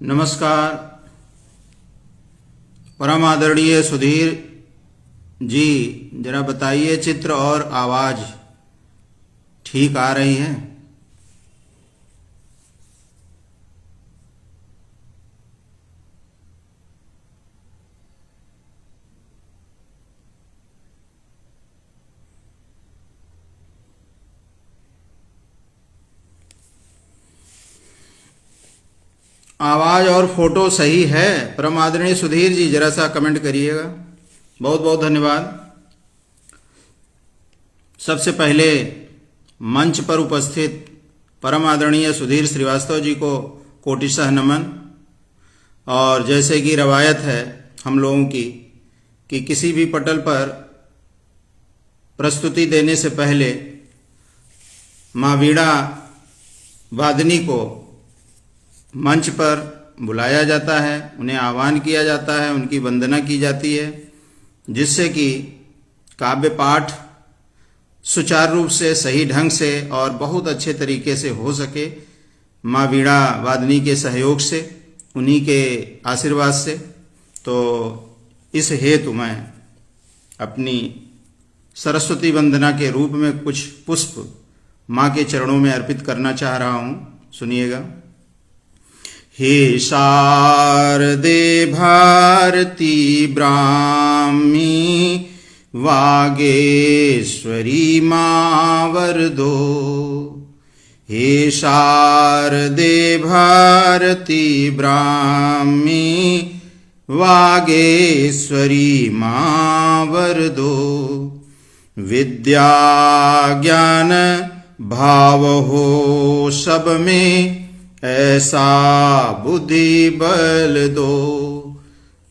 नमस्कार। परम आदरणीय सुधीर जी, जरा बताइए चित्र और आवाज़ ठीक आ रही है? आवाज़ और फोटो सही है? परम आदरणीय सुधीर जी, जरा सा कमेंट करिएगा। बहुत बहुत धन्यवाद। सबसे पहले मंच पर उपस्थित परम आदरणीय सुधीर श्रीवास्तव जी को कोटिशः नमन। और जैसे कि रवायत है हम लोगों की कि किसी भी पटल पर प्रस्तुति देने से पहले माँ वीणा वादनी को मंच पर बुलाया जाता है, उन्हें आह्वान किया जाता है, उनकी वंदना की जाती है, जिससे कि काव्य पाठ सुचारू रूप से, सही ढंग से और बहुत अच्छे तरीके से हो सके। माँ वीणा वादनी के सहयोग से, उन्हीं के आशीर्वाद से। तो इस हेतु मैं अपनी सरस्वती वंदना के रूप में कुछ पुष्प माँ के चरणों में अर्पित करना चाह रहा हूँ। सुनिएगा। हे शारदे भारती ब्राह्मी वागेश्वरी मां वरदो। हे शारदे भारती ब्राह्मी वागेश्वरी मां वरदो। विद्या ज्ञान भाव हो सब में, ऐसा बुद्धि बल दो,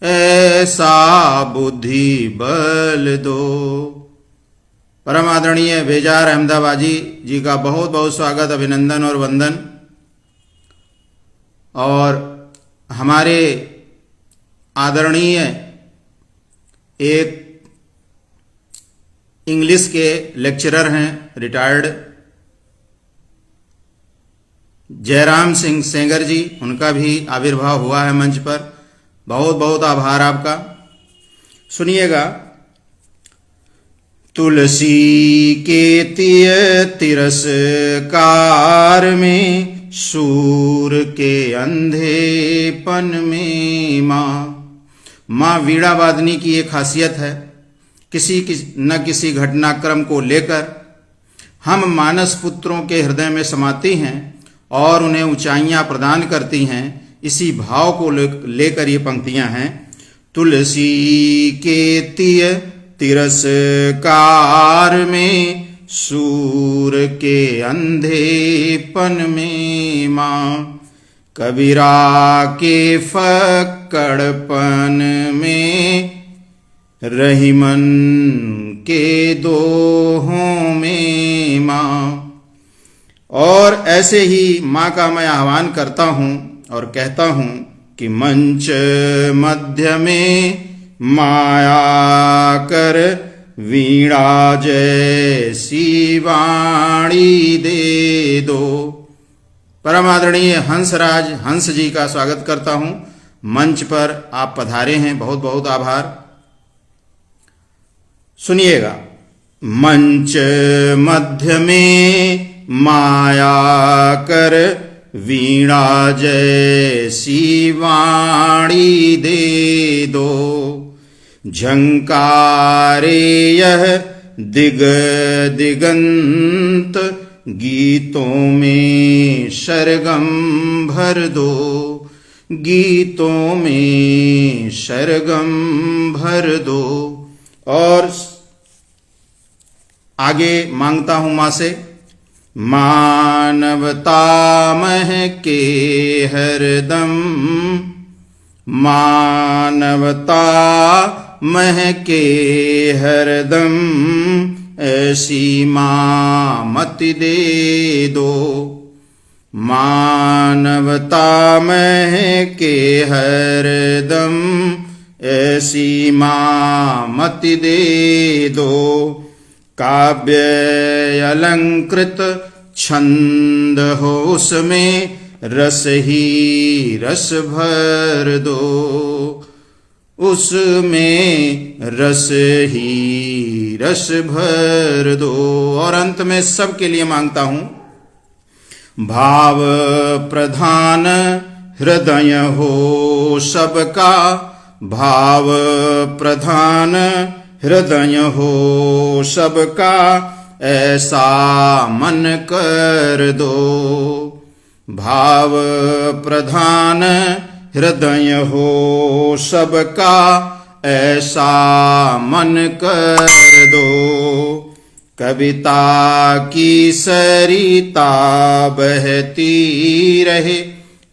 ऐसा बुद्धि बल दो। परम आदरणीय बेजार अहमदाबादी जी का बहुत बहुत स्वागत, अभिनंदन और वंदन। और हमारे आदरणीय एक इंग्लिश के लेक्चरर हैं, रिटायर्ड, जयराम सिंह सेंगर जी, उनका भी आविर्भाव हुआ है मंच पर। बहुत बहुत आभार आपका। सुनिएगा। तुलसी के तिरस्कार में, सूर के अंधेपन में माँ वीणा वादनी की एक खासियत है, न किसी घटनाक्रम को लेकर हम मानस पुत्रों के हृदय में समाती हैं और उन्हें ऊंचाइयां प्रदान करती हैं। इसी भाव को लेकर ये पंक्तियां हैं। तुलसी के तिरस्कार में, सूर के अंधेपन में माँ, कबीरा के फक्कड़पन में, रहीमन के दोहों में माँ। और ऐसे ही माँ का मैं आह्वान करता हूँ और कहता हूँ कि मंच मध्य में माया कर, वीणा जैसी वाणी दे दो। परम आदरणीय हंसराज हंस जी का स्वागत करता हूँ। मंच पर आप पधारे हैं, बहुत बहुत आभार। सुनिएगा। मंच मध्य में माया कर, वीणा जैसी वाणी दे दो। झंकारे यह दिग दिगंत, गीतों में सरगम भर दो, गीतों में सरगम भर दो। और आगे मांगता हूं मां से, मानवता महके हरदम, मानवता महके हरदम, ऐसी मां मत दे दो। मानवता महके हरदम, ऐसी मां मत दे दो। काव्य अलंकृत छंद हो उसमें, रस ही रस भर दो, उसमें रस ही रस भर दो। और अंत में सबके लिए मांगता हूं, भाव प्रधान हृदय हो सबका, भाव प्रधान हृदय हो सबका, ऐसा मन कर दो। भाव प्रधान हृदय हो सबका, ऐसा मन कर दो। कविता की सरिता बहती रहे,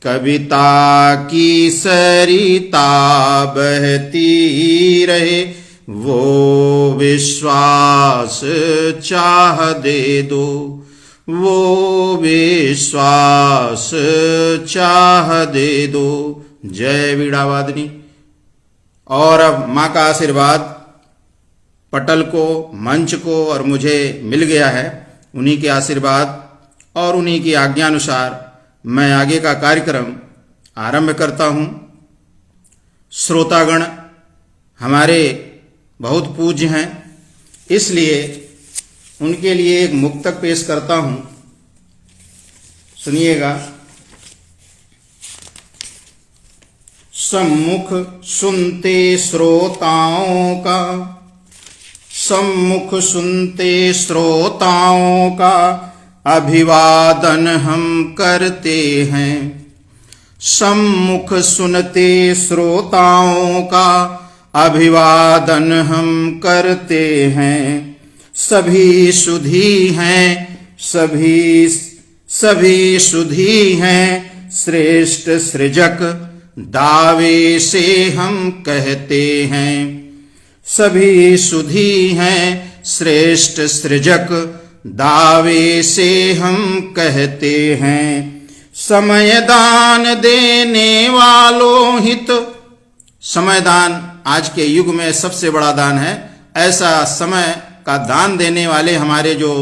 कविता की सरिता बहती रहे, वो विश्वास चाह दे दो, वो विश्वास चाह दे दो। जय वीणा वादनी। और अब माँ का आशीर्वाद पटल को, मंच को और मुझे मिल गया है। उन्हीं के आशीर्वाद और उन्हीं की आज्ञानुसार मैं आगे का कार्यक्रम आरंभ करता हूँ। श्रोतागण हमारे बहुत पूज्य हैं, इसलिए उनके लिए एक मुक्तक पेश करता हूँ, सुनिएगा। सम्मुख सुनते श्रोताओं का, सम्मुख सुनते श्रोताओं का अभिवादन हम करते हैं। सम्मुख सुनते श्रोताओं का अभिवादन हम करते हैं। सभी सुधी हैं, सभी सुधी हैं, श्रेष्ठ सृजक दावे से हम कहते हैं। सभी सुधी हैं, श्रेष्ठ सृजक दावे से हम कहते हैं। समय दान देने वालों हित, समय दान आज के युग में सबसे बड़ा दान है। ऐसा समय का दान देने वाले हमारे जो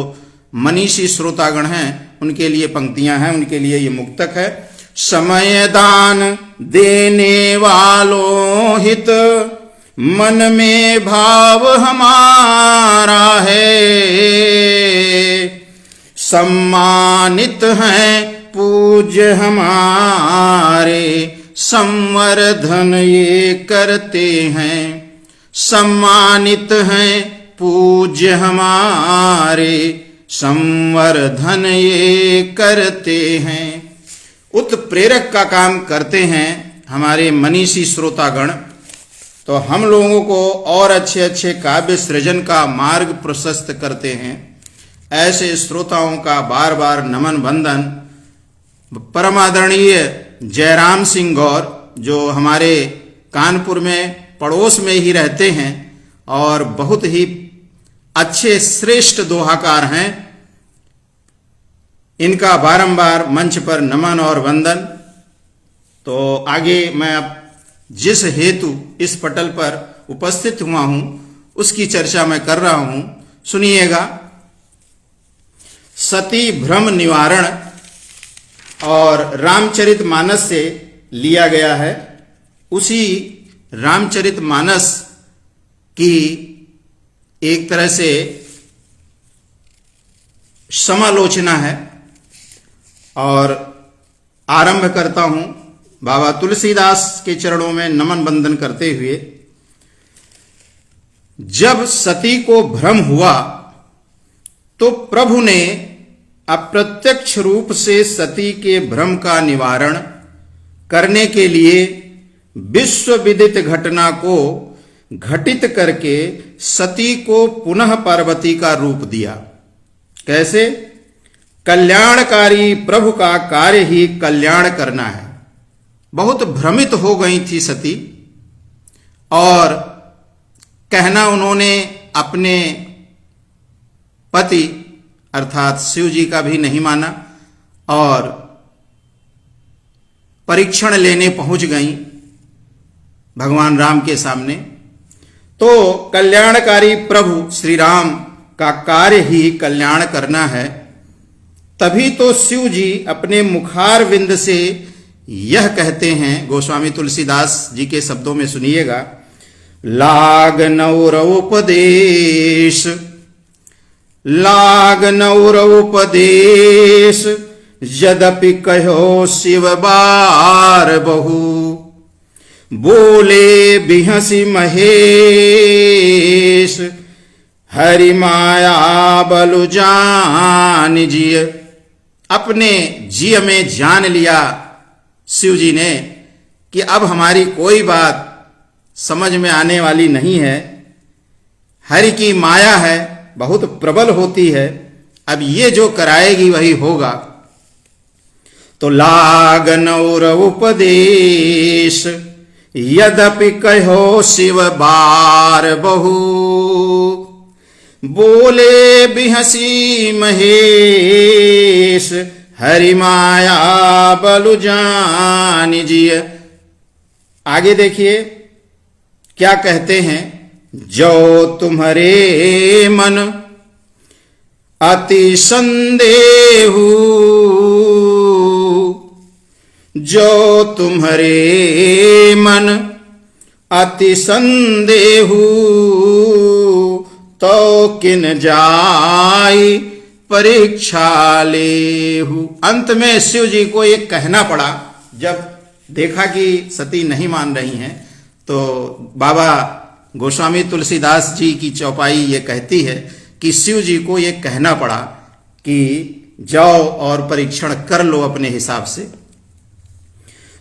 मनीषी श्रोतागण हैं, उनके लिए पंक्तियां हैं, उनके लिए ये मुक्तक है। समय दान देने वालों हित, मन में भाव हमारा है। सम्मानित हैं पूज्य हमारे, संवर्धन ये करते हैं। सम्मानित हैं पूज्य हमारे, संवर्धन ये करते हैं। उत्प्रेरक का काम करते हैं हमारे मनीषी श्रोतागण, तो हम लोगों को और अच्छे अच्छे काव्य सृजन का मार्ग प्रशस्त करते हैं। ऐसे श्रोताओं का बार बार नमन वंदन। परमादरणीय जयराम सिंह गौर, जो हमारे कानपुर में पड़ोस में ही रहते हैं और बहुत ही अच्छे श्रेष्ठ दोहाकार हैं, इनका बारंबार मंच पर नमन और वंदन। तो आगे मैं अब जिस हेतु इस पटल पर उपस्थित हुआ हूं उसकी चर्चा मैं कर रहा हूं, सुनिएगा। सती भ्रम निवारण और रामचरितमानस से लिया गया है। उसी रामचरितमानस की एक तरह से समालोचना है और आरंभ करता हूं बाबा तुलसीदास के चरणों में नमन वंदन करते हुए। जब सती को भ्रम हुआ तो प्रभु ने अप्रत्यक्ष रूप से सती के भ्रम का निवारण करने के लिए विश्व विदित घटना को घटित करके सती को पुनः पार्वती का रूप दिया। कैसे? कल्याणकारी प्रभु का कार्य ही कल्याण करना है। बहुत भ्रमित हो गई थी सती और कहना उन्होंने अपने पति अर्थात शिव जी का भी नहीं माना और परीक्षण लेने पहुंच गई भगवान राम के सामने। तो कल्याणकारी प्रभु श्री राम का कार्य ही कल्याण करना है, तभी तो शिव जी अपने मुखार विंद से यह कहते हैं, गोस्वामी तुलसीदास जी के शब्दों में सुनिएगा, लाग नौर उपदेश, लाग नौर उपदेश, यद्यपि कहो शिव बार बहु, बोले बिहसी महेश, हरि माया बलु जान जिय। अपने जिय में जान लिया शिव जी ने कि अब हमारी कोई बात समझ में आने वाली नहीं है, हरि की माया है, बहुत प्रबल होती है, अब ये जो कराएगी वही होगा। तो लाग नौर उपदेश, यद्यपि कहो शिव बार बहु, बोले बिहसी महेश, हरि माया बलु जान जिय। आगे देखिए क्या कहते हैं, जो तुम्हारे मन अति संदेहु, जो तुम्हारे मन अति संदेहु, तो किन जाई परीक्षा लेहु। अंत में शिव जी को एक कहना पड़ा, जब देखा कि सती नहीं मान रही हैं, तो बाबा गोस्वामी तुलसीदास जी की चौपाई ये कहती है कि शिव जी को ये कहना पड़ा कि जाओ और परीक्षण कर लो अपने हिसाब से।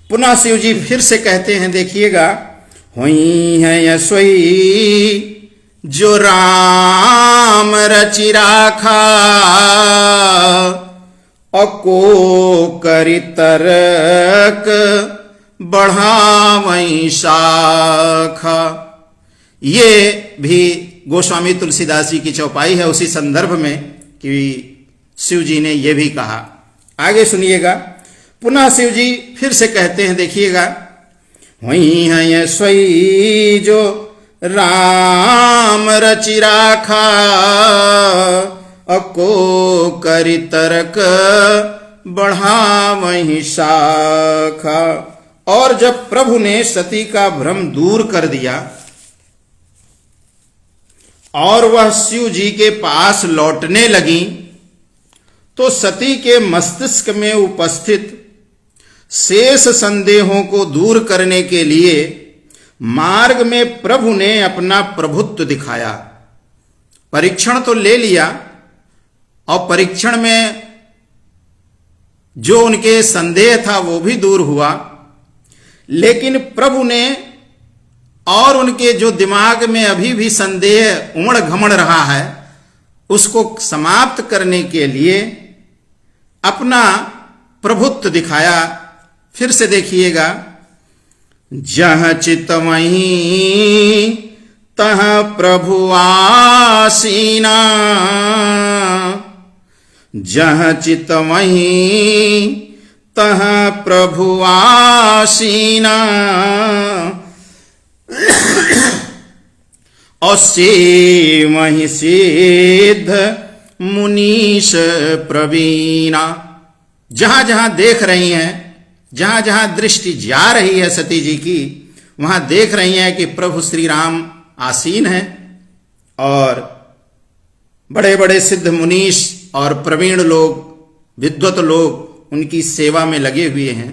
पुनः शिव जी फिर से कहते हैं, देखिएगा, हुई है यशोई जो राम रचि राखा, अको करि तरक बढ़ावई शाखा। ये भी गोस्वामी तुलसीदास जी की चौपाई है उसी संदर्भ में कि शिव जी ने यह भी कहा। आगे सुनिएगा, पुनः शिव जी फिर से कहते हैं, देखिएगा, वही है सोई जो राम रचि राखा, अको करि तरक बढ़ावहि शाखा। और जब प्रभु ने सती का भ्रम दूर कर दिया और वह शिव जी के पास लौटने लगी, तो सती के मस्तिष्क में उपस्थित शेष संदेहों को दूर करने के लिए मार्ग में प्रभु ने अपना प्रभुत्व दिखाया। परीक्षण तो ले लिया और परीक्षण में जो उनके संदेह था वो भी दूर हुआ, लेकिन प्रभु ने और उनके जो दिमाग में अभी भी संदेह उमड़ घमड़ रहा है उसको समाप्त करने के लिए अपना प्रभुत्व दिखाया। फिर से देखिएगा, जहाँ चित वहीं तह प्रभु आसीना, जहाँ चित वहीं तह प्रभु आसीना, और से वहीं सिद्ध मुनीश प्रवीणा। जहां जहां देख रही हैं, जहां जहां दृष्टि जा रही है सती जी की, वहां देख रही हैं कि प्रभु श्री राम आसीन हैं और बड़े बड़े सिद्ध मुनीश और प्रवीण लोग, विद्वत लोग उनकी सेवा में लगे हुए हैं।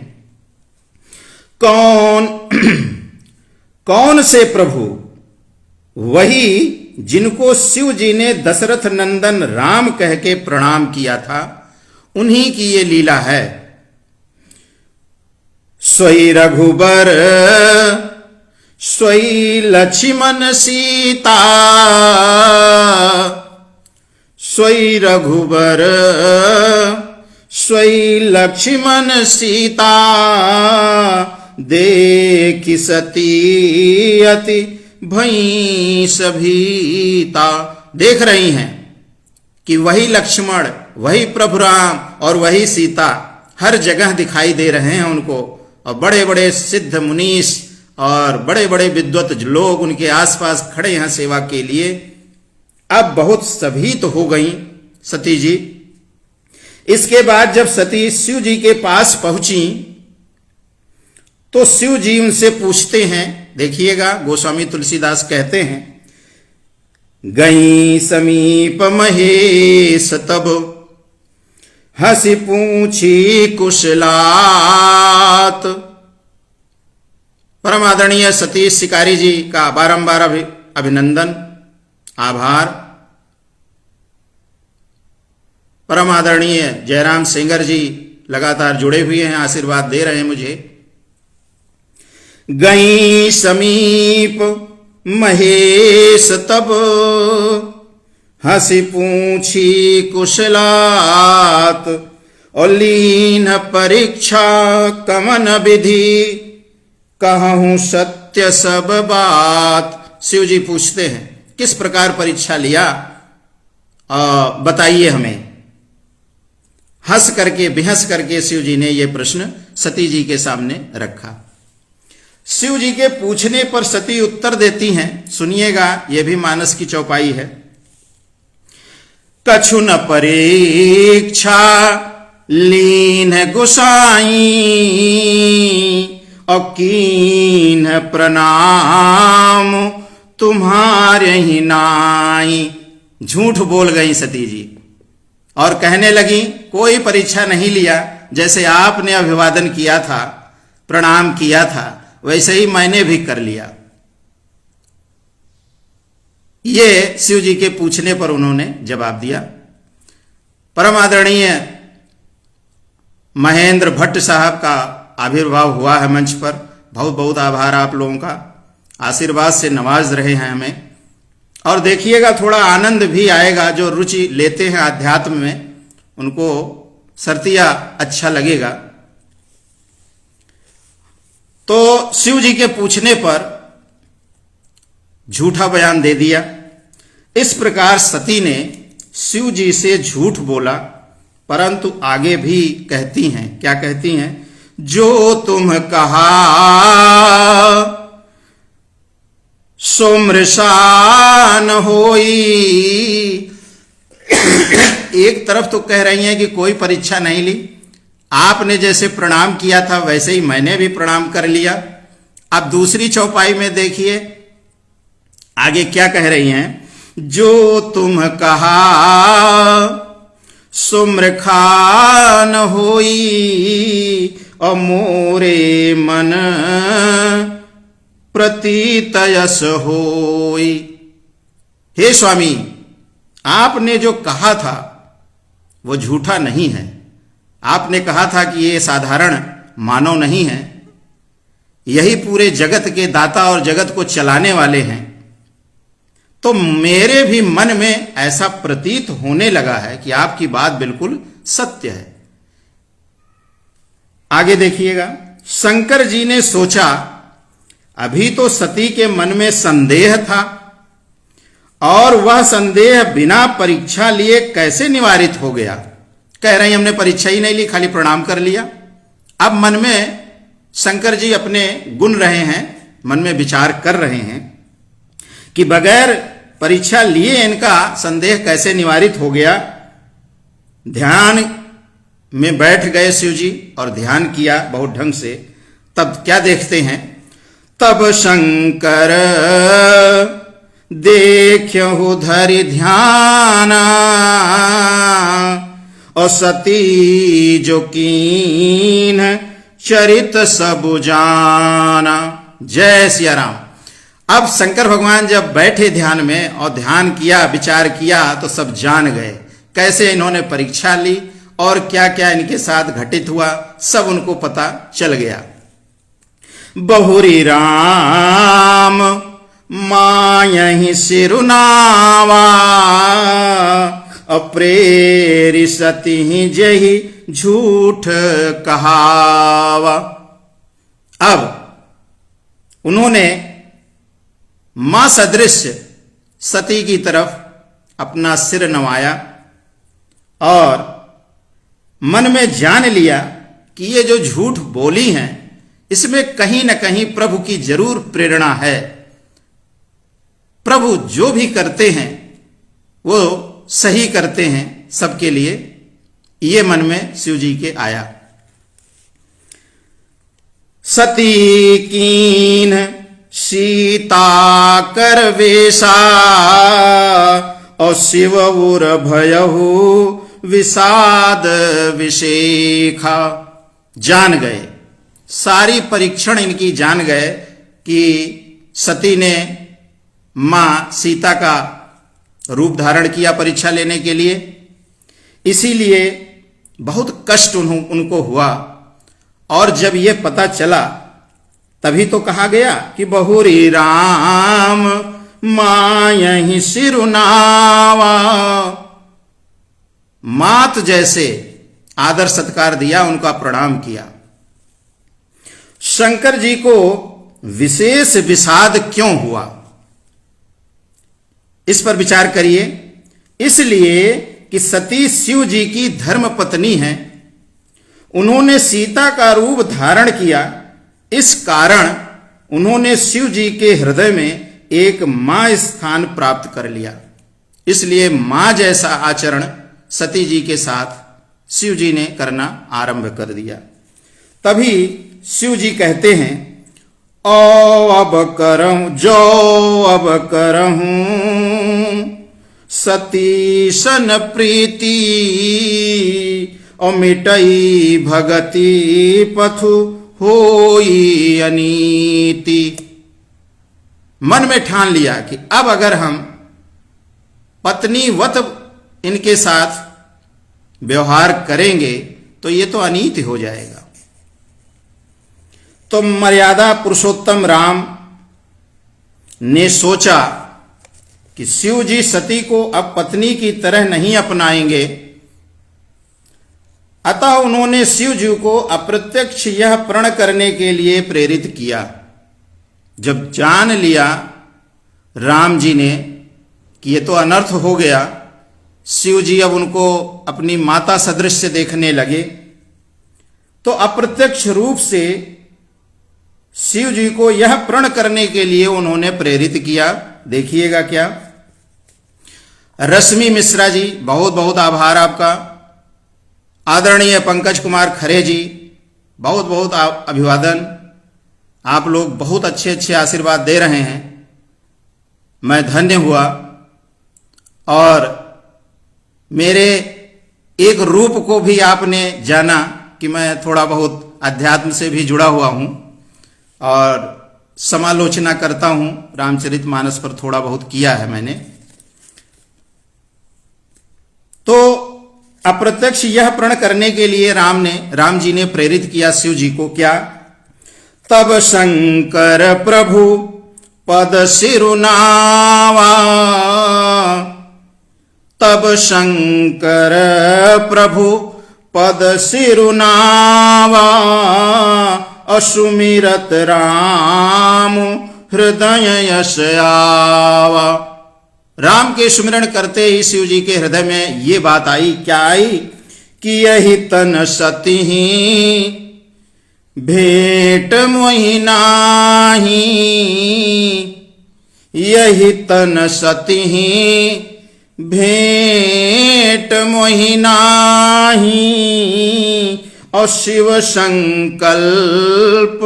कौन से प्रभु? वही जिनको शिव जी ने दशरथ नंदन राम कह के प्रणाम किया था, उन्हीं की ये लीला है। सोई रघुबर सोई लक्ष्मण सीता, सोई रघुबर सोई लक्ष्मण सीता, देखि सती अति भई सभीता। देख रही हैं कि वही लक्ष्मण, वही प्रभु राम और वही सीता हर जगह दिखाई दे रहे हैं उनको, और बड़े बड़े सिद्ध मुनीश और बड़े बड़े विद्वत लोग उनके आसपास खड़े हैं सेवा के लिए। अब बहुत सभीत हो गई सती जी। इसके बाद जब सती शिव जी के पास पहुंची तो शिव जी उनसे पूछते हैं, देखिएगा गोस्वामी तुलसीदास कहते हैं, गई समीप महेश तब हंसी पूछी कुशलात। परम आदरणीय सतीश शिकारी जी का बारंबार अभिनंदन, आभार। परम आदरणीय जयराम सेंगर जी लगातार जुड़े हुए हैं, आशीर्वाद दे रहे हैं मुझे। गई समीप महेश तब हंसी पूछी कुशलात, और लीन परीक्षा कमन विधि कहूं सत्य सब बात। शिव जी पूछते हैं किस प्रकार परीक्षा लिया, बताइए हमें। हंस करके बेहस करके शिव जी ने यह प्रश्न सती जी के सामने रखा। शिव जी के पूछने पर सती उत्तर देती हैं, सुनिएगा, यह भी मानस की चौपाई है। कछु न परीक्षा लीन गोसाई, और कीन प्रणाम तुम्हारे ही नाई। झूठ बोल गई सती जी और कहने लगी कोई परीक्षा नहीं लिया, जैसे आपने अभिवादन किया था, प्रणाम किया था, वैसे ही मैंने भी कर लिया। ये शिव जी के पूछने पर उन्होंने जवाब दिया। परम आदरणीय महेंद्र भट्ट साहब का आविर्भाव हुआ है मंच पर, बहुत बहुत आभार आप लोगों का, आशीर्वाद से नवाज रहे हैं हमें। और देखिएगा थोड़ा आनंद भी आएगा, जो रुचि लेते हैं आध्यात्म में उनको सरतिया अच्छा लगेगा। तो शिव जी के पूछने पर झूठा बयान दे दिया। इस प्रकार सती ने शिव जी से झूठ बोला, परंतु आगे भी कहती हैं, क्या कहती हैं, जो तुम कहा सो मृषान होई। एक तरफ तो कह रही हैं कि कोई परीक्षा नहीं ली, आपने जैसे प्रणाम किया था वैसे ही मैंने भी प्रणाम कर लिया। अब दूसरी चौपाई में देखिए आगे क्या कह रही हैं, जो तुम कहा सुम्रखान होई, और मोरे मन प्रतीतयस होई। हे स्वामी, आपने जो कहा था वो झूठा नहीं है। आपने कहा था कि ये साधारण मानव नहीं है, यही पूरे जगत के दाता और जगत को चलाने वाले हैं। तो मेरे भी मन में ऐसा प्रतीत होने लगा है कि आपकी बात बिल्कुल सत्य है। आगे देखिएगा, शंकर जी ने सोचा, अभी तो सती के मन में संदेह था और वह संदेह बिना परीक्षा लिए कैसे निवारित हो गया। कह रही हमने परीक्षा ही नहीं ली, खाली प्रणाम कर लिया। अब मन में शंकर जी अपने गुण रहे हैं, मन में विचार कर रहे हैं कि बगैर परीक्षा लिए इनका संदेह कैसे निवारित हो गया। ध्यान में बैठ गए शिव जी और ध्यान किया बहुत ढंग से। तब क्या देखते हैं, तब शंकर देखो धरि ध्याना, और सती जो कीन चरित सब जाना। जय सिया राम। अब शंकर भगवान जब बैठे ध्यान में और ध्यान किया, विचार किया, तो सब जान गए कैसे इन्होंने परीक्षा ली और क्या क्या इनके साथ घटित हुआ, सब उनको पता चल गया। बहुरी राम मायहि सिरुनावा, अप्रेरि सती जही झूठ कहावा। अब उन्होंने मां सदृश सती की तरफ अपना सिर नवाया और मन में जान लिया कि ये जो झूठ बोली हैं इसमें कहीं न कहीं प्रभु की जरूर प्रेरणा है। प्रभु जो भी करते हैं वो सही करते हैं सबके लिए, ये मन में शिव जी के आया। सती कीन सीता कर वेशा और शिव उर भयहु विषाद विशेखा। जान गए, सारी परीक्षण इनकी जान गए कि सती ने मां सीता का रूप धारण किया परीक्षा लेने के लिए, इसीलिए बहुत कष्ट उनको हुआ। और जब ये पता चला तभी तो कहा गया कि बहुरी राम मायहि सिरुनावा। मात जैसे आदर सत्कार दिया, उनका प्रणाम किया। शंकर जी को विशेष विषाद क्यों हुआ, इस पर विचार करिए। इसलिए कि सती शिव जी की धर्म पत्नी है, उन्होंने सीता का रूप धारण किया, इस कारण उन्होंने शिव जी के हृदय में एक मां स्थान प्राप्त कर लिया। इसलिए मां जैसा आचरण सती जी के साथ शिव जी ने करना आरंभ कर दिया। तभी शिव जी कहते हैं, ओ अब करहूं जो अब करहूं सती सन प्रीति और मिटई भगति पथु होई अनीति। मन में ठान लिया कि अब अगर हम पत्नीवत इनके साथ व्यवहार करेंगे तो ये तो अनीति हो जाएगा। तो मर्यादा पुरुषोत्तम राम ने सोचा कि शिव जी सती को अब पत्नी की तरह नहीं अपनाएंगे, अतः उन्होंने शिव जी को अप्रत्यक्ष यह प्रण करने के लिए प्रेरित किया। जब जान लिया राम जी ने कि ये तो अनर्थ हो गया, शिव जी अब उनको अपनी माता सदृश से देखने लगे, तो अप्रत्यक्ष रूप से शिव जी को यह प्रण करने के लिए उन्होंने प्रेरित किया। देखिएगा क्या। रश्मि मिश्रा जी, बहुत बहुत आभार आपका। आदरणीय पंकज कुमार खरे जी, बहुत बहुत अभिवादन। आप लोग बहुत अच्छे अच्छे आशीर्वाद दे रहे हैं, मैं धन्य हुआ। और मेरे एक रूप को भी आपने जाना कि मैं थोड़ा बहुत अध्यात्म से भी जुड़ा हुआ हूं और समालोचना करता हूं। रामचरितमानस पर थोड़ा बहुत किया है मैंने। तो अप्रत्यक्ष यह प्रण करने के लिए राम जी ने प्रेरित किया शिव जी को। क्या? तब शंकर प्रभु पद सिरुनावा, तब शंकर प्रभु पद सिरुनावा, असुमिरत राम हृदय यश आवा। राम के सुमिरन करते ही शिव जी के हृदय में ये बात आई। क्या आई? कि यही तन सती भेंट मोहि नाही, यही तन सती भेंट मोहि नाही, और शिव संकल्प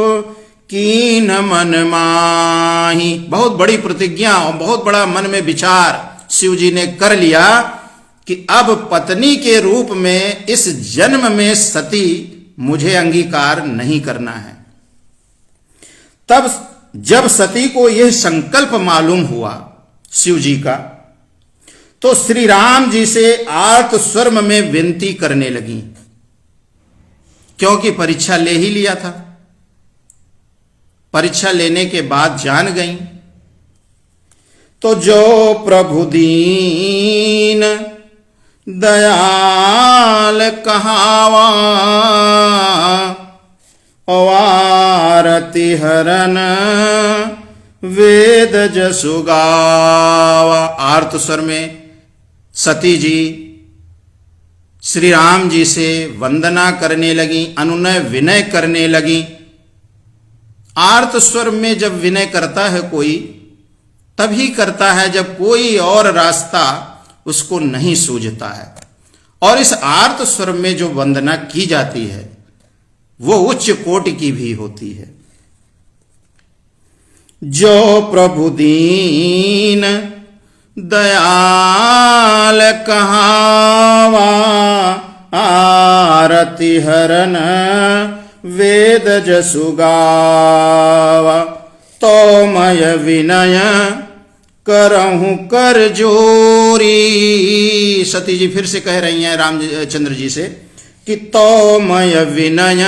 कीन मन माही। बहुत बड़ी प्रतिज्ञा और बहुत बड़ा मन में विचार शिव जी ने कर लिया कि अब पत्नी के रूप में इस जन्म में सती मुझे अंगीकार नहीं करना है। तब जब सती को यह संकल्प मालूम हुआ शिव जी का, तो श्री राम जी से आर्त स्वर में विनती करने लगी, क्योंकि परीक्षा ले ही लिया था। परीक्षा लेने के बाद जान गई। तो जो प्रभु दीन दयाल कहावा, अवारति हरन वेद जसु गावा। आर्त स्वर में सती जी श्री राम जी से वंदना करने लगी, अनुनय विनय करने लगी। आर्त स्वर में जब विनय करता है कोई, तभी करता है जब कोई और रास्ता उसको नहीं सूझता है। और इस आर्त स्वर में जो वंदना की जाती है वो उच्च कोटि की भी होती है। जो प्रभु दीन दयाल कहावा, आरति हरन वेद जसु गावा, तो मय विनय करहूं कर जोरी। सती जी फिर से कह रही हैं रामचंद्र जी से कि तो मय विनय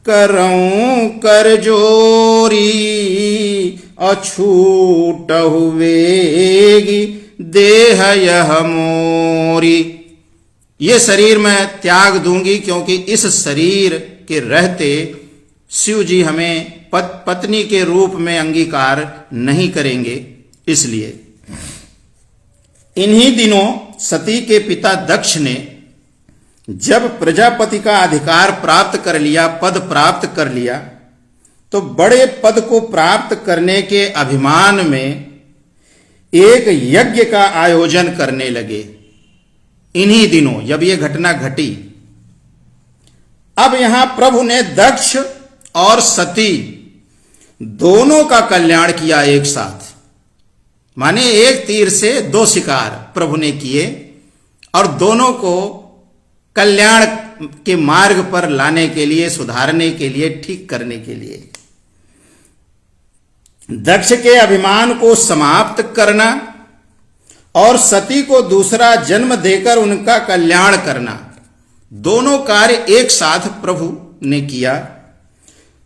करऊं कर जोरी, अछूटहु वेगी देह यह मोरी। ये शरीर मैं त्याग दूंगी, क्योंकि इस शरीर के रहते शिव जी हमें पत्नी के रूप में अंगीकार नहीं करेंगे। इसलिए इन्हीं दिनों सती के पिता दक्ष ने जब प्रजापति का अधिकार प्राप्त कर लिया, पद प्राप्त कर लिया, तो बड़े पद को प्राप्त करने के अभिमान में एक यज्ञ का आयोजन करने लगे। इन्हीं दिनों जब ये घटना घटी, अब यहां प्रभु ने दक्ष और सती दोनों का कल्याण किया एक साथ। माने एक तीर से दो शिकार प्रभु ने किए और दोनों को कल्याण के मार्ग पर लाने के लिए, सुधारने के लिए, ठीक करने के लिए। दक्ष के अभिमान को समाप्त करना और सती को दूसरा जन्म देकर उनका कल्याण करना, दोनों कार्य एक साथ प्रभु ने किया।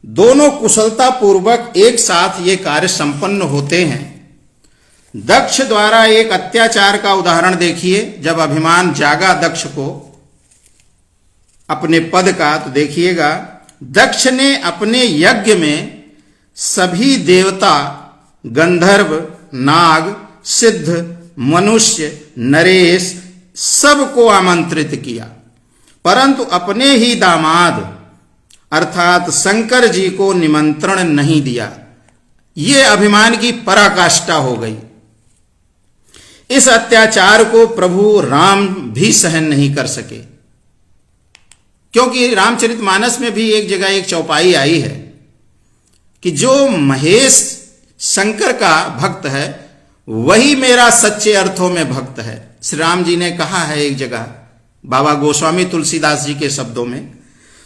दोनों कुशलता पूर्वक एक साथ ये कार्य संपन्न होते हैं। दक्ष द्वारा एक अत्याचार का उदाहरण देखिए। जब अभिमान जागा दक्ष को अपने पद का, तो देखिएगा दक्ष ने अपने यज्ञ में सभी देवता, गंधर्व, नाग, सिद्ध, मनुष्य, नरेश सबको आमंत्रित किया, परंतु अपने ही दामाद अर्थात शंकर जी को निमंत्रण नहीं दिया। ये अभिमान की पराकाष्ठा हो गई। इस अत्याचार को प्रभु राम भी सहन नहीं कर सके, क्योंकि रामचरितमानस में भी एक जगह एक चौपाई आई है कि जो महेश शंकर का भक्त है वही मेरा सच्चे अर्थों में भक्त है। श्री राम जी ने कहा है एक जगह बाबा गोस्वामी तुलसीदास जी के शब्दों में।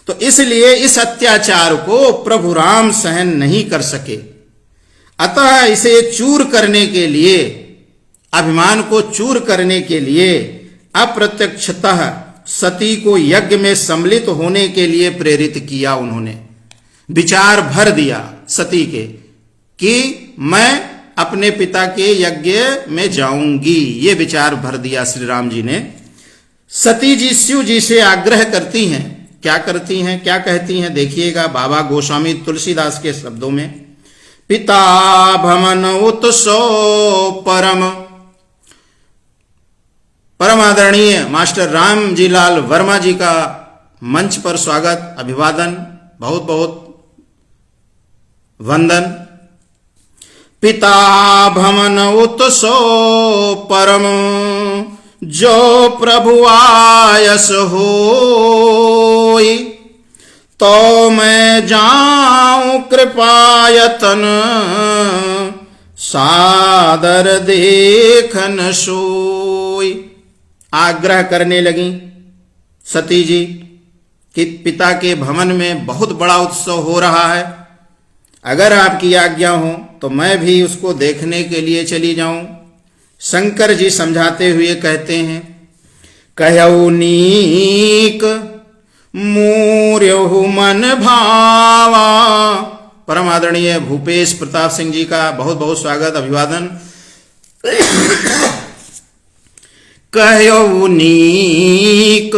तो इसलिए इस अत्याचार को प्रभु राम सहन नहीं कर सके। अतः इसे चूर करने के लिए, अभिमान को चूर करने के लिए अप्रत्यक्षतः सती को यज्ञ में सम्मिलित होने के लिए प्रेरित किया। उन्होंने विचार भर दिया सती के कि मैं अपने पिता के यज्ञ में जाऊंगी। ये विचार भर दिया श्री राम जी ने। सती जी शिव जी से आग्रह करती हैं। क्या करती हैं, क्या कहती हैं, देखिएगा बाबा गोस्वामी तुलसीदास के शब्दों में। पिता भमन उत्सो परम आदरणीय मास्टर राम जी लाल वर्मा जी का मंच पर स्वागत, अभिवादन, बहुत बहुत वंदन। पिता भमन उत्सो परम, जो प्रभु आयस होई, तो मैं जाऊं कृपायतन, सादर देखन सोई। आग्रह करने लगी सती जी कि पिता के भवन में बहुत बड़ा उत्सव हो रहा है, अगर आपकी आज्ञा हो तो मैं भी उसको देखने के लिए चली जाऊं। शंकर जी समझाते हुए कहते हैं, कहऊ नीक मूर्यहु मन भावा। परम आदरणीय भूपेश प्रताप सिंह जी का बहुत बहुत स्वागत, अभिवादन। कहऊ नीक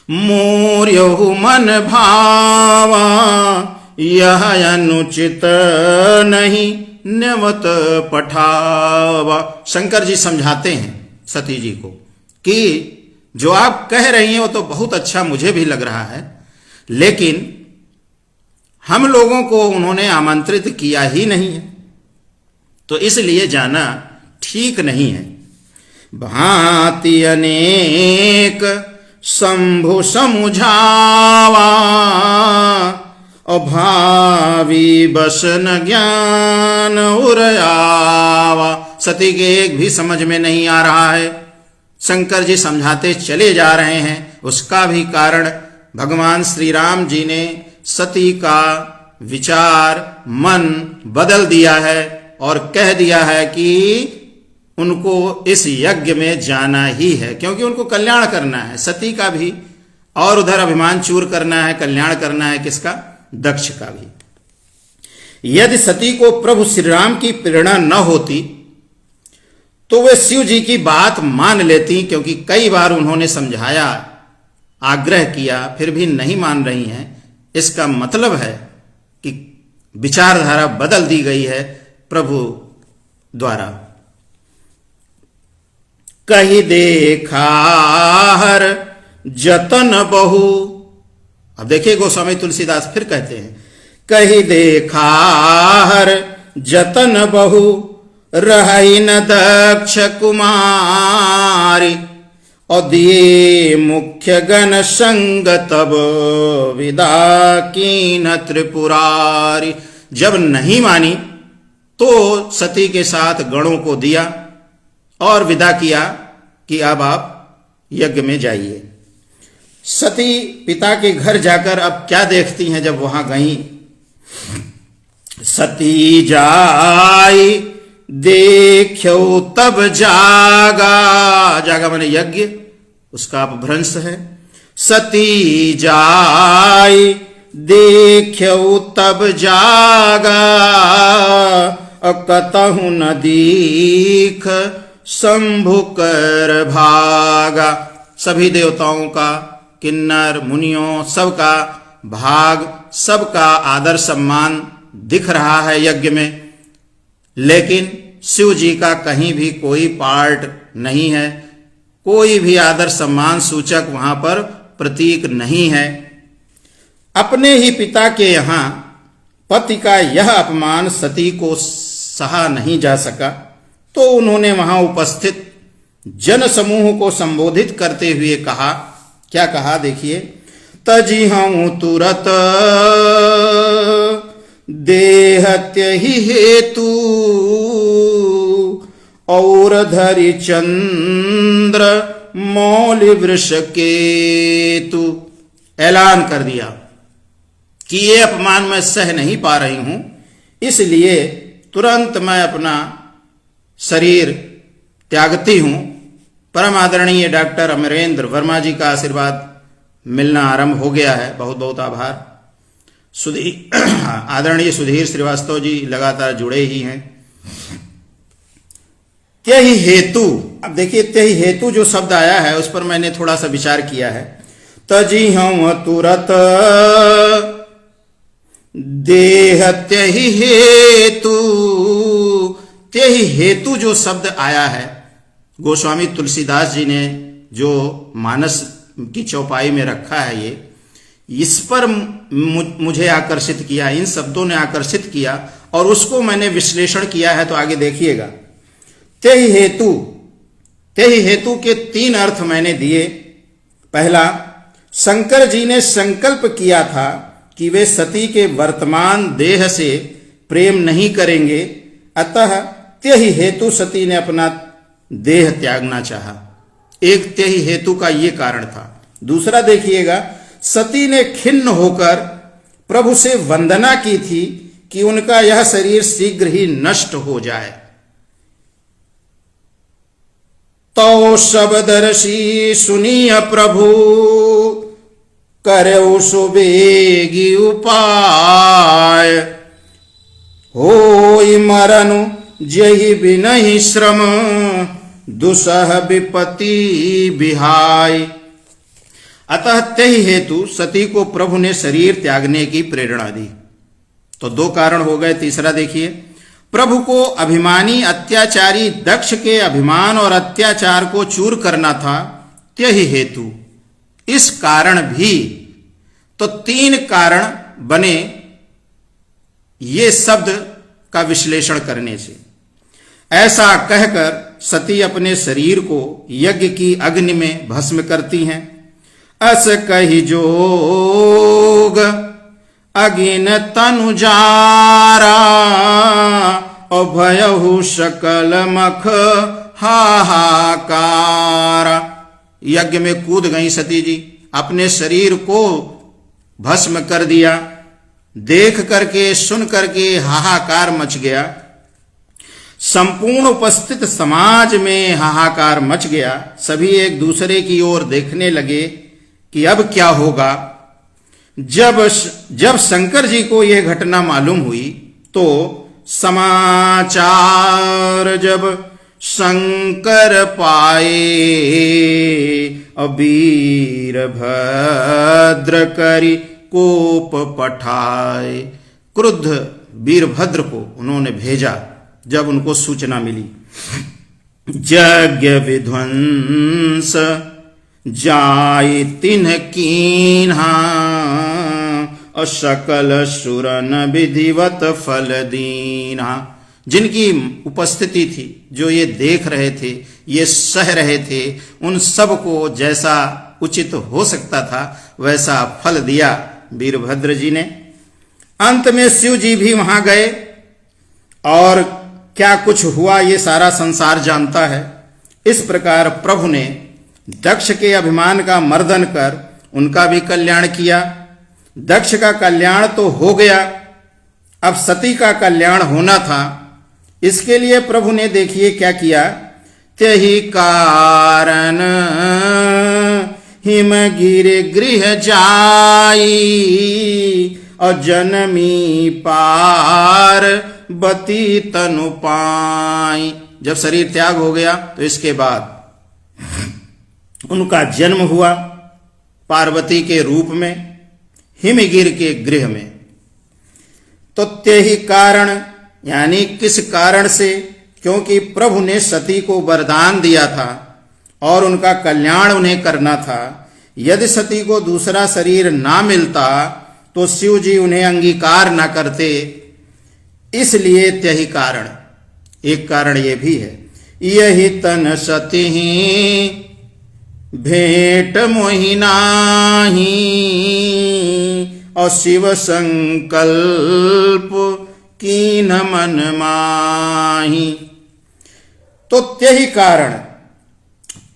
मूर्यहु मन भावा, यह अनुचित नहीं न्यवत पठावा। शंकर जी समझाते हैं सती जी को कि जो आप कह रही हैं वो तो बहुत अच्छा मुझे भी लग रहा है, लेकिन हम लोगों को उन्होंने आमंत्रित किया ही नहीं है, तो इसलिए जाना ठीक नहीं है। भांति अनेक शंभु समुझावा, अभावी बस न ज्ञान उरयावा। सती के एक भी समझ में नहीं आ रहा है। शंकर जी समझाते चले जा रहे हैं। उसका भी कारण भगवान श्री राम जी ने सती का विचार मन बदल दिया है और कह दिया है कि उनको इस यज्ञ में जाना ही है, क्योंकि उनको कल्याण करना है सती का भी, और उधर अभिमान चूर करना है, कल्याण करना है किसका? दक्ष का भी। यदि सती को प्रभु श्री राम की प्रेरणा न होती तो वे शिव जी की बात मान लेती, क्योंकि कई बार उन्होंने समझाया, आग्रह किया, फिर भी नहीं मान रही हैं। इसका मतलब है कि विचारधारा बदल दी गई है प्रभु द्वारा। कही देखा हर जतन बहु। अब देखिए गोस्वामी तुलसीदास फिर कहते हैं, कही देखा हर जतन बहु, रही न दक्ष कुमारी, और दिए मुख्य गण संग तब विदा कीन त्रिपुरारी। जब नहीं मानी तो सती के साथ गणों को दिया और विदा किया कि अब आप यज्ञ में जाइए। सती पिता के घर जाकर अब क्या देखती हैं जब वहां गई? सती जाई देखो तब जागा, जागा माने यज्ञ, उसका अपभ्रंश है। सती जाई देखो तब जागा, कतहु न दीख शंभु कर भागा। सभी देवताओं का, किन्नर मुनियों सबका भाग, सबका आदर सम्मान दिख रहा है यज्ञ में, लेकिन शिव जी का कहीं भी कोई पार्ट नहीं है, कोई भी आदर सम्मान सूचक वहां पर प्रतीक नहीं है। अपने ही पिता के यहां पति का यह अपमान सती को सहा नहीं जा सका, तो उन्होंने वहां उपस्थित जन समूह को संबोधित करते हुए कहा, क्या कहा देखिए, तजी हम तुरत देहत्य ही हेतु, और धरि चंद्र मौलि वृष केतु। ऐलान कर दिया कि ये अपमान मैं सह नहीं पा रही हूं, इसलिए तुरंत मैं अपना शरीर त्यागती हूं। परम आदरणीय डॉक्टर अमरेंद्र वर्मा जी का आशीर्वाद मिलना आरंभ हो गया है, बहुत बहुत आभार। आदरणीय सुधीर श्रीवास्तव जी लगातार जुड़े ही हैं। त्यहि हेतु, अब देखिए त्यहि हेतु जो शब्द आया है उस पर मैंने थोड़ा सा विचार किया है। तजी हम तुरत देह त्यहि हेतु, त्यहि हेतु जो शब्द आया है, गोस्वामी तुलसीदास जी ने जो मानस की चौपाई में रखा है, ये इस पर मुझे आकर्षित किया, इन शब्दों ने आकर्षित किया और उसको मैंने विश्लेषण किया है। तो आगे देखिएगा। त्यहि हेतु, त्यहि हेतु के तीन अर्थ मैंने दिए। पहला, शंकर जी ने संकल्प किया था कि वे सती के वर्तमान देह से प्रेम नहीं करेंगे, अतः त्यहि हेतु सती ने अपना देह त्यागना चाहा। एक त्यहि हेतु का ये कारण था। दूसरा देखिएगा, सती ने खिन्न होकर प्रभु से वंदना की थी कि उनका यह शरीर शीघ्र ही नष्ट हो जाए। तो शब्दर्षि सुनिय प्रभु करऊ सुबेगी उपाय, होई मरनु जहि बिनहि श्रम दुसह विपति बिहाय। अतः त्यहि हेतु सती को प्रभु ने शरीर त्यागने की प्रेरणा दी। तो दो कारण हो गए। तीसरा देखिए, प्रभु को अभिमानी अत्याचारी दक्ष के अभिमान और अत्याचार को चूर करना था, त्यहि हेतु। इस कारण भी, तो तीन कारण बने ये शब्द का विश्लेषण करने से। ऐसा कहकर सती अपने शरीर को यज्ञ की अग्नि में भस्म करती हैं। अस कही जोग अगिन तनु जारा, और भयहु सकल मख हाहाकार। यज्ञ में कूद गई सती जी, अपने शरीर को भस्म कर दिया। देख करके सुन करके हाहाकार मच गया। संपूर्ण उपस्थित समाज में हाहाकार मच गया। सभी एक दूसरे की ओर देखने लगे कि अब क्या होगा। जब शंकर जी को यह घटना मालूम हुई तो समाचार जब शंकर पाए, वीर भद्र करी कोप पठाए। क्रुद्ध वीरभद्र को उन्होंने भेजा जब उनको सूचना मिली। यज्ञ विध्वंस जाय तिन्ह कीन्हा, और सकल सुरन विधिवत फल दीन्हा। जिनकी उपस्थिति थी, जो ये देख रहे थे, ये सह रहे थे, उन सबको जैसा उचित हो सकता था वैसा फल दिया वीरभद्र जी ने। अंत में शिव जी भी वहां गए और क्या कुछ हुआ ये सारा संसार जानता है। इस प्रकार प्रभु ने दक्ष के अभिमान का मर्दन कर उनका भी कल्याण किया। दक्ष का कल्याण तो हो गया, अब सती का कल्याण होना था। इसके लिए प्रभु ने देखिए क्या किया। त्यही कारण हिमगिर गृह जाई, और जनमी पार बती तनु पाई। जब शरीर त्याग हो गया तो इसके बाद उनका जन्म हुआ पार्वती के रूप में हिमगिर के गृह में। तो त्यही कारण यानी किस कारण से, क्योंकि प्रभु ने सती को वरदान दिया था और उनका कल्याण उन्हें करना था। यदि सती को दूसरा शरीर ना मिलता तो शिव जी उन्हें अंगीकार ना करते, इसलिए त्यही कारण। एक कारण ये भी है, यही तन सती भेंट मोहि नाहि, और शिव संकल्प कीन मन माही। तो त्यही कारण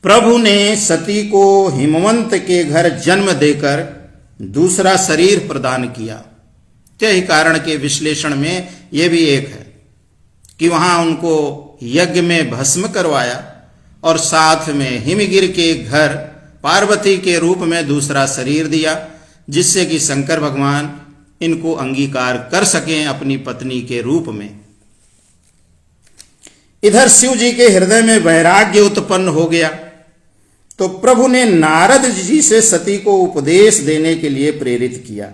प्रभु ने सती को हिमवंत के घर जन्म देकर दूसरा शरीर प्रदान किया। त्यही कारण के विश्लेषण में यह भी एक है कि वहां उनको यज्ञ में भस्म करवाया और साथ में हिमगिर के घर पार्वती के रूप में दूसरा शरीर दिया, जिससे कि शंकर भगवान इनको अंगीकार कर सकें अपनी पत्नी के रूप में। इधर शिव जी के हृदय में वैराग्य उत्पन्न हो गया तो प्रभु ने नारद जी से सती को उपदेश देने के लिए प्रेरित किया।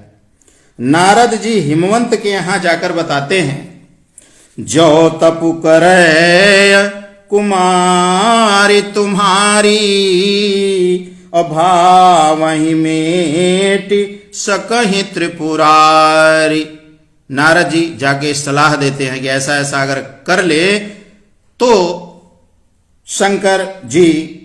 नारद जी हिमवंत के यहां जाकर बताते हैं, जो तपु करे कुमारी तुम्हारी, अभावहि मेट सकहि त्रिपुरारी। नारद जी जाके सलाह देते हैं कि ऐसा ऐसा अगर कर ले तो शंकर जी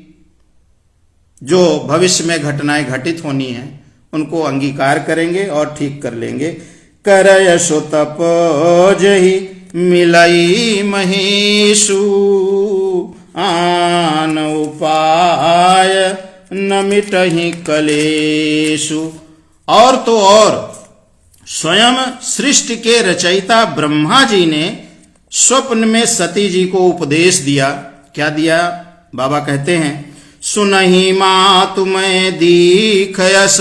जो भविष्य में घटनाएं घटित होनी हैं उनको अंगीकार करेंगे और ठीक कर लेंगे। करय सो तपजहि मिलई महेशु, आन उपाय न मिटहि कलेशु। और तो और स्वयं सृष्टि के रचयिता ब्रह्मा जी ने स्वप्न में सती जी को उपदेश दिया। क्या दिया? बाबा कहते हैं, सुनहि मातु मैं दीखयस,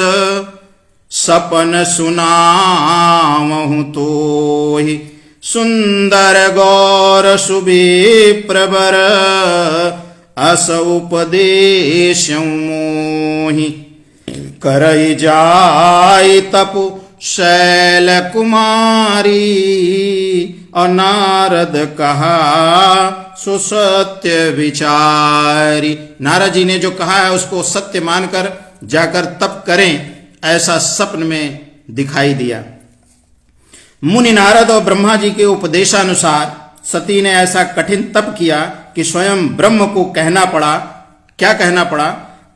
सपन सुनावहु तोहि, सुंदर गौर सुविप्रवर, अस उपदेशं मोहि। करई जाय तपु शैल कुमारी, अनारद कहा सो सत्य विचारी। नारद जी ने जो कहा है उसको सत्य मानकर जाकर तप करें, ऐसा स्वप्न में दिखाई दिया। मुनि नारद और ब्रह्मा जी के उपदेशानुसार सती ने ऐसा कठिन तप किया कि स्वयं ब्रह्म को कहना पड़ा। क्या कहना पड़ा?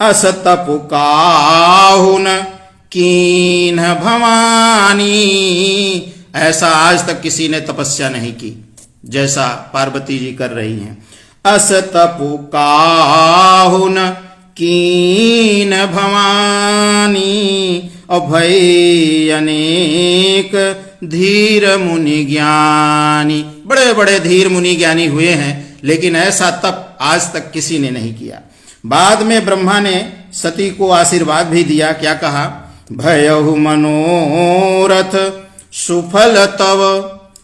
अस तपु काहुन कीन भवानी। ऐसा आज तक किसी ने तपस्या नहीं की जैसा पार्वती जी कर रही हैं। अस तपु काहुन कीन भवानी अभय अनेक धीर मुनि ज्ञानी। बड़े बड़े धीर मुनि ज्ञानी हुए हैं, लेकिन ऐसा तप आज तक किसी ने नहीं किया। बाद में ब्रह्मा ने सती को आशीर्वाद भी दिया। क्या कहा? भयहु मनोरथ सुफल तव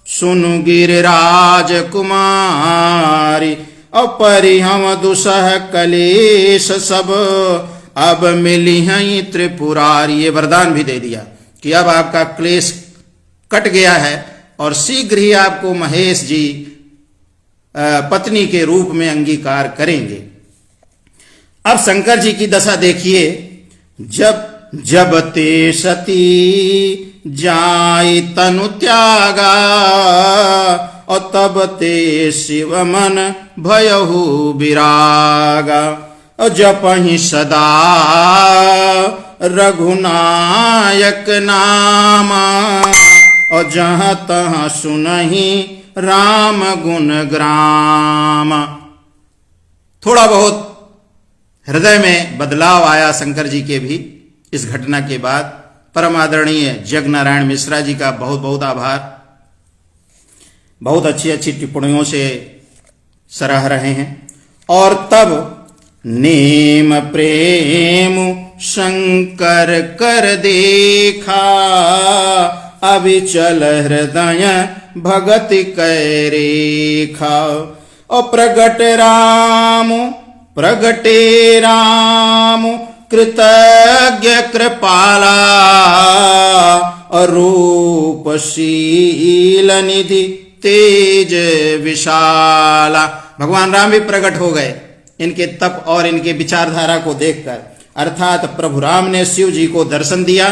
सुनु गिरिराज कुमारी अपरिहम दुसह कलेश सब अब मिली हैं त्रिपुरारी। ये वरदान भी दे दिया कि अब आपका क्लेश कट गया है और शीघ्र ही आपको महेश जी पत्नी के रूप में अंगीकार करेंगे। अब शंकर जी की दशा देखिए। जब ते सती जाई तनु त्यागा और तब ते शिव मन भयहु विरागा और जपहि सदा रघुनायक नामा और जहाँ तहाँ सुनहि राम गुण ग्राम। थोड़ा बहुत हृदय में बदलाव आया शंकर जी के भी इस घटना के बाद। परम आदरणीय जगनारायण मिश्रा जी का बहुत बहुत आभार। बहुत अच्छी अच्छी टिप्पणियों से सराह रहे हैं। और तब नेम प्रेम शंकर कर देखा अविचल हृदय भगति कै रेखा और प्रगटे राम कृतज्ञ कृपाला और रूपशील निधि तेज विशाला। भगवान राम भी प्रकट हो गए इनके तप और इनके विचारधारा को देखकर। अर्थात प्रभु राम ने शिव जी को दर्शन दिया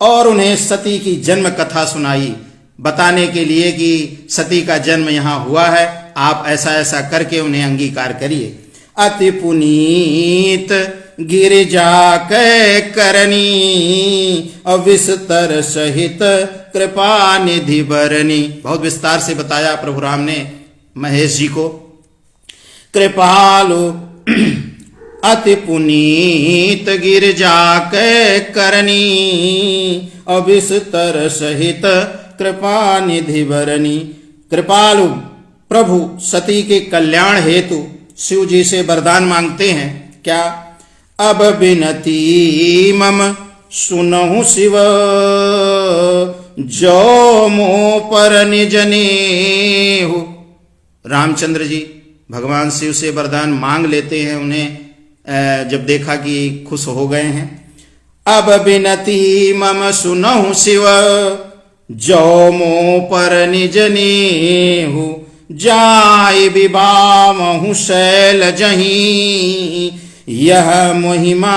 और उन्हें सती की जन्म कथा सुनाई, बताने के लिए कि सती का जन्म यहाँ हुआ है, आप ऐसा ऐसा करके उन्हें अंगीकार करिए। अति पुनीत गिरिजा कै करनी अविस्तर सहित कृपा निधि बरनी। बहुत विस्तार से बताया प्रभु राम ने महेश जी को। कृपालु अति पुनीत गिरिजा कै करनी अविस्तर सहित कृपा निधि बरनी। कृपालु प्रभु सती के कल्याण हेतु शिव जी से वरदान मांगते हैं। क्या? अब बिनती मम सुनहु शिव जो मोह पर निज नेहु। रामचंद्र जी भगवान शिव से वरदान मांग लेते हैं। उन्हें जब देखा कि खुश हो गए हैं, अब बिनती मम सुनहु शिव जो मोह पर निज नेहु जाय विवामहु शैल जहीं यह महिमा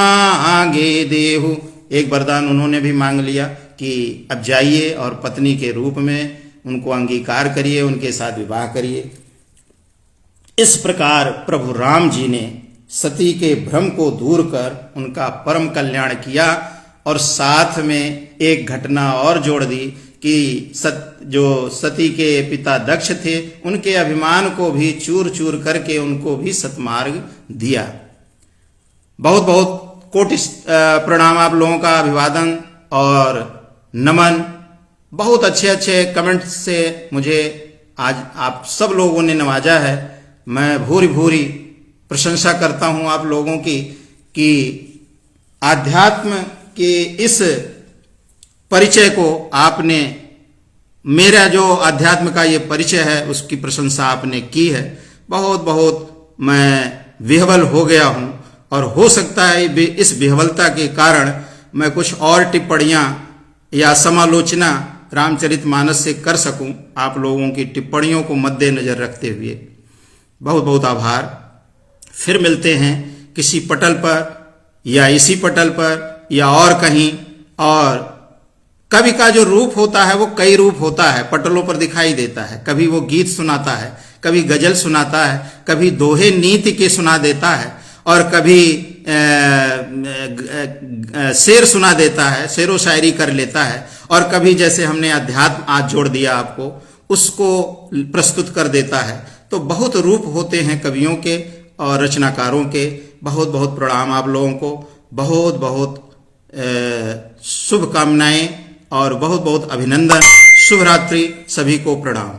आगे देहु। एक वरदान उन्होंने भी मांग लिया कि अब जाइए और पत्नी के रूप में उनको अंगीकार करिए, उनके साथ विवाह करिए। इस प्रकार प्रभु राम जी ने सती के भ्रम को दूर कर उनका परम कल्याण किया। और साथ में एक घटना और जोड़ दी कि जो सती के पिता दक्ष थे, उनके अभिमान को भी चूर चूर करके उनको भी सतमार्ग दिया। बहुत बहुत कोटि प्रणाम आप लोगों का, अभिवादन और नमन। बहुत अच्छे अच्छे कमेंट से मुझे आज आप सब लोगों ने नवाजा है। मैं भूरी भूरी प्रशंसा करता हूं आप लोगों की कि आध्यात्म के इस परिचय को आपने, मेरा जो अध्यात्म का ये परिचय है उसकी प्रशंसा आपने की है। बहुत बहुत मैं विह्वल हो गया हूँ और हो सकता है इस विह्वलता के कारण मैं कुछ और टिप्पणियाँ या समालोचना रामचरितमानस से कर सकूं, आप लोगों की टिप्पणियों को मद्देनजर रखते हुए। बहुत बहुत आभार। फिर मिलते हैं किसी पटल पर या इसी पटल पर या और कहीं। और कवि का जो रूप होता है वो कई रूप होता है, पटलों पर दिखाई देता है। कभी वो गीत सुनाता है, कभी गजल सुनाता है, कभी दोहे नीति के सुना देता है, और कभी शेर सुना देता है, शेरो शायरी कर लेता है, और कभी जैसे हमने अध्यात्म आज जोड़ दिया आपको, उसको प्रस्तुत कर देता है। तो बहुत रूप होते हैं कवियों के और रचनाकारों के। बहुत बहुत प्रणाम आप लोगों को, बहुत बहुत शुभकामनाएं और बहुत बहुत अभिनंदन। शुभ रात्रि, सभी को प्रणाम।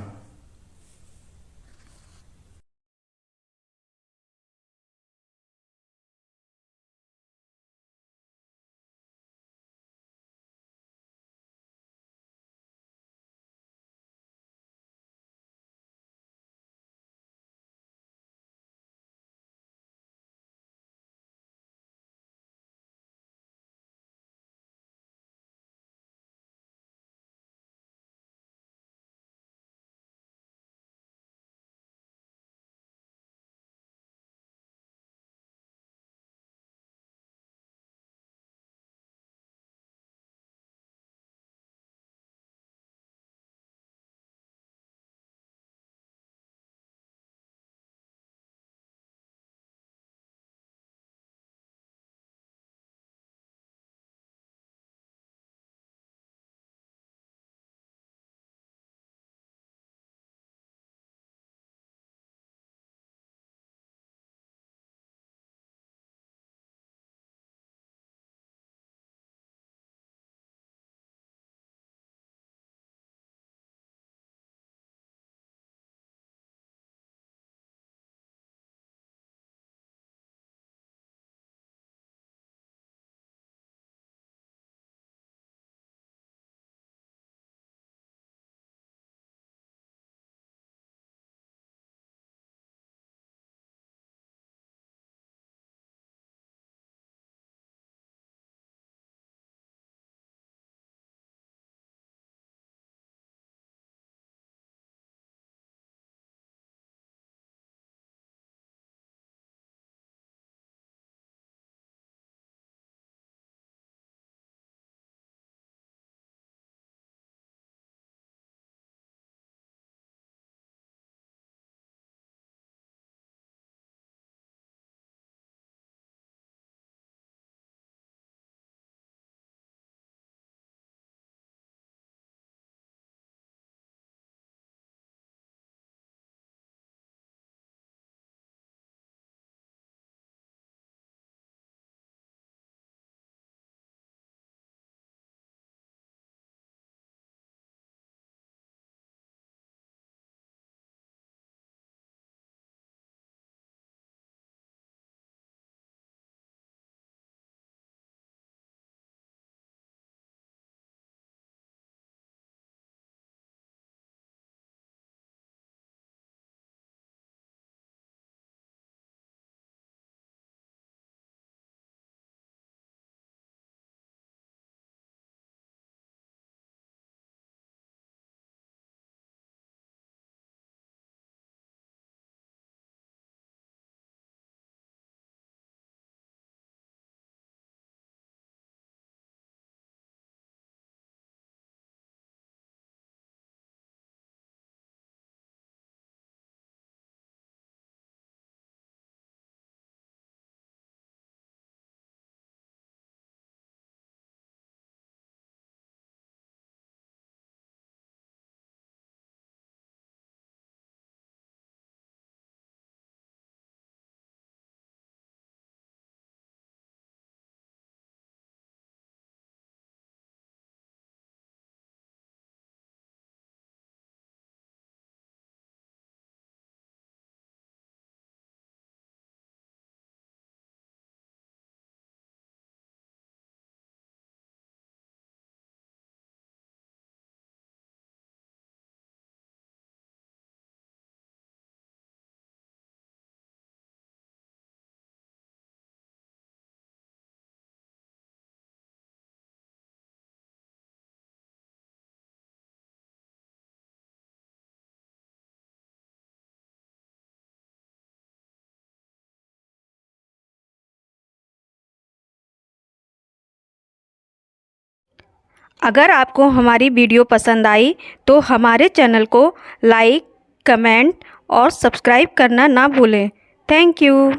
अगर आपको हमारी वीडियो पसंद आई तो हमारे चैनल को लाइक, कमेंट और सब्सक्राइब करना ना भूलें। Thank you.